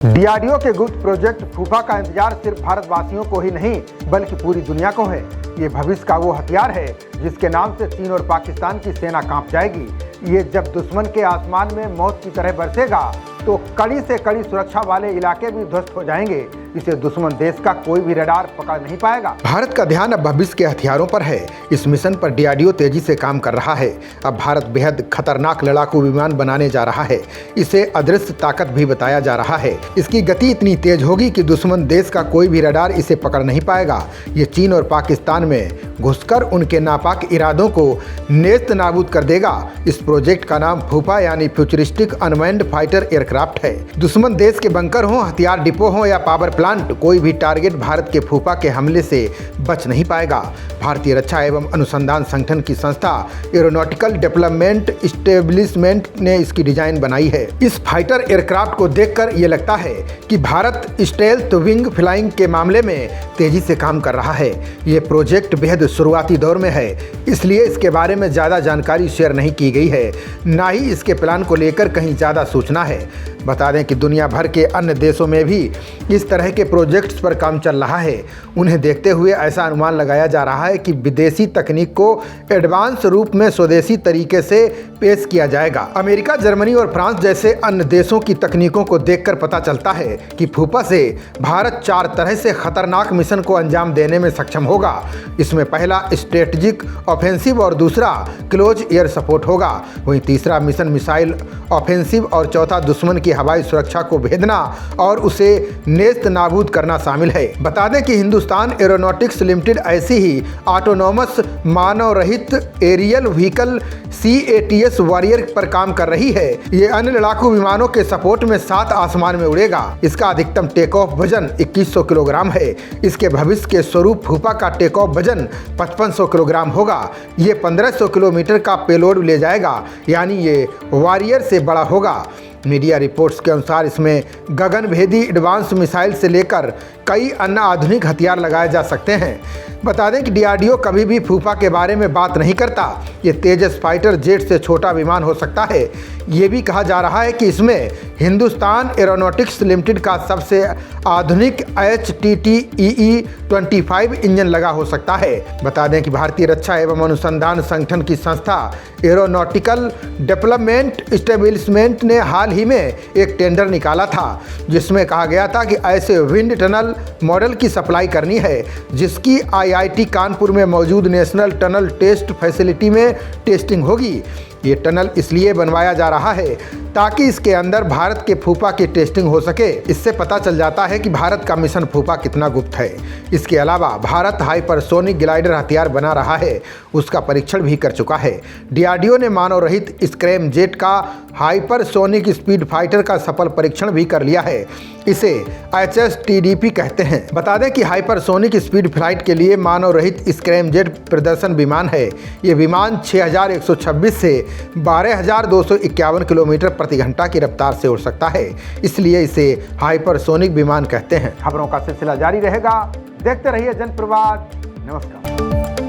DRDO के गुप्त project फूफा का इंतजार सिर्फ भारतवासियों को ही नहीं बल्कि पूरी दुनिया को है। ये भविष्य का वो हथियार है जिसके नाम से चीन और पाकिस्तान की सेना कांप जाएगी। ये जब दुश्मन के आसमान में मौत की तरह बरसेगा तो कड़ी से कड़ी सुरक्षा वाले इलाके भी ध्वस्त हो जाएंगे। इसे दुश्मन देश का कोई भी रडार पकड़ नहीं पाएगा। भारत का ध्यान अब भविष्य के हथियारों पर है। इस मिशन पर डीआरडीओ तेजी से काम कर रहा है। अब भारत बेहद खतरनाक लड़ाकू विमान बनाने जा रहा है। इसे अदृश्य ताकत भी बताया जा रहा है। इसकी गति इतनी तेज होगी कि दुश्मन देश का कोई भी रडार इसे पकड़ नहीं पाएगा। ये चीन और पाकिस्तान में घुसकर उनके नापाक इरादों को नेस्त नाबूद कर देगा। इस प्रोजेक्ट का नाम फूफा यानी फ्यूचरिस्टिक अनमैन्ड फाइटर एयरक्राफ्ट है। दुश्मन देश के बंकर हों, हथियार डिपो हों या पावर प्लांट, कोई भी टारगेट भारत के फूफा के हमले से बच नहीं पाएगा। भारतीय रक्षा एवं अनुसंधान संगठन की संस्था एरोनॉटिकल डेवलपमेंट इस्टेब्लिशमेंट ने इसकी डिजाइन बनाई है। इस फाइटर एयरक्राफ्ट को देखकर ये लगता है कि भारत स्टेल्थ विंग फ्लाइंग के मामले में तेजी से काम कर रहा है। ये प्रोजेक्ट बेहद शुरुआती दौर में है, इसलिए इसके बारे में ज़्यादा जानकारी शेयर नहीं की गई है, ना ही इसके प्लान को लेकर कहीं ज़्यादा सूचना है। बता दें कि दुनिया भर के अन्य देशों में भी इस तरह के प्रोजेक्ट्स पर काम चल रहा है। उन्हें देखते हुए ऐसा अनुमान लगाया जा रहा है कि विदेशी तकनीक को एडवांस रूप में स्वदेशी तरीके से पेश किया जाएगा। अमेरिका, जर्मनी और फ्रांस जैसे अन्य देशों की तकनीकों को देखकर पता चलता है कि फूफा से भारत 4 तरह से खतरनाक मिशन को अंजाम देने में सक्षम होगा। इसमें पहला स्ट्रेटेजिक ऑफेंसिव और दूसरा क्लोज एयर सपोर्ट होगा। वहीं तीसरा मिशन मिसाइल ऑफेंसिव और चौथा दुश्मन की हवाई सुरक्षा को भेदना और उसे नेस्त नाबूद करना शामिल है। बता दें कि हिंदुस्तान एरोनॉटिक्स लिमिटेड ऐसी ही ऑटोनोमस मानव रहित एरियल व्हीकल CATS वॉरियर पर काम कर रही है। ये अन्य लड़ाकू विमानों के सपोर्ट में 7 आसमान में उड़ेगा। इसका अधिकतम टेक ऑफ वजन 2100 किलोग्राम है। इसके भविष्य के स्वरूप फूफा का टेक ऑफ वजन 5500 किलोग्राम होगा। ये 1500 किलोमीटर का पेलोड ले जाएगा, यानी ये वॉरियर से बड़ा होगा। मीडिया रिपोर्ट्स के अनुसार इसमें गगनभेदी एडवांस मिसाइल से लेकर कई अन्य आधुनिक हथियार लगाए जा सकते हैं। बता दें कि डीआरडीओ कभी भी फूफा के बारे में बात नहीं करता। ये तेजस फाइटर जेट से छोटा विमान हो सकता है। ये भी कहा जा रहा है कि इसमें हिंदुस्तान एरोनॉटिक्स लिमिटेड का सबसे आधुनिक HTTEE-25 इंजन लगा हो सकता है। बता दें कि भारतीय रक्षा एवं अनुसंधान संगठन की संस्था एरोनॉटिकल डेवलपमेंट इस्टेब्लिशमेंट ने हाल ही में एक टेंडर निकाला था, जिसमें कहा गया था कि ऐसे विंड टनल मॉडल की सप्लाई करनी है जिसकी IIT कानपुर में मौजूद नेशनल टनल टेस्ट फैसिलिटी में टेस्टिंग होगी। ये टनल इसलिए बनवाया जा रहा है ताकि इसके अंदर भारत के फूफा की टेस्टिंग हो सके। इससे पता चल जाता है कि भारत का मिशन फूफा कितना गुप्त है। इसके अलावा भारत हाइपरसोनिक ग्लाइडर हथियार बना रहा है, उसका परीक्षण भी कर चुका है। डीआरडीओ ने मानव रहित स्क्रैम जेट का हाइपरसोनिक स्पीड फाइटर का सफल परीक्षण भी कर लिया है। इसे HSTDP कहते हैं। बता दें कि हाइपरसोनिक स्पीड फ्लाइट के लिए मानव रहित स्क्रैम जेट प्रदर्शन विमान है। ये विमान 6126 से 12251 किलोमीटर प्रति घंटा की रफ्तार से उड़ सकता है, इसलिए इसे हाइपरसोनिक विमान कहते हैं। खबरों का सिलसिला जारी रहेगा, देखते रहिए जनप्रवाद। नमस्कार।